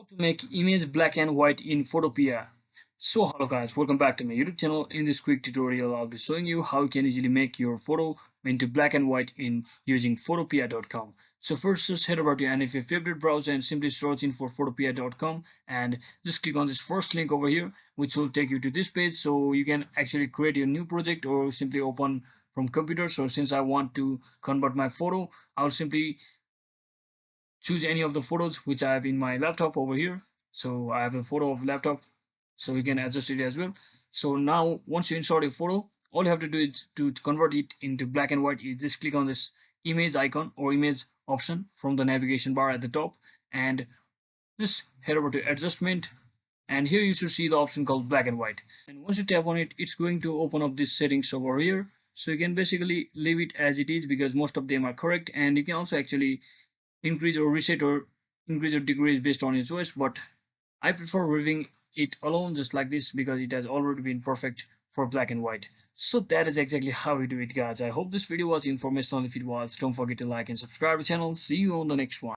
How to make image black and white in Photopea. So hello guys, welcome back to my YouTube channel. In this quick tutorial I'll be showing you how you can easily make your photo into black and white in using photopea.com. So first just head over to any of your favorite browser and simply search in for photopea.com and just click on this first link over here, which will take you to this page so you can actually create your new project or simply open from computer. So since I want to convert my photo, I'll simply choose any of the photos which I have in my laptop over here. So I have a photo of laptop, so we can adjust it as well. So now once you insert a photo, all you have to do is to convert it into black and white. You just click on this image icon or image option from the navigation bar at the top and just head over to adjustment, and here you should see the option called black and white. And once you tap on it, it's going to open up these settings over here. So you can basically leave it as it is because most of them are correct, and you can also actually increase or reset or increase or decrease based on your choice, but I prefer leaving it alone just like this because it has already been perfect for black and white. So that is exactly how we do it, guys. I hope this video was informational. If it was, don't forget to like and subscribe to the channel. See you on the next one.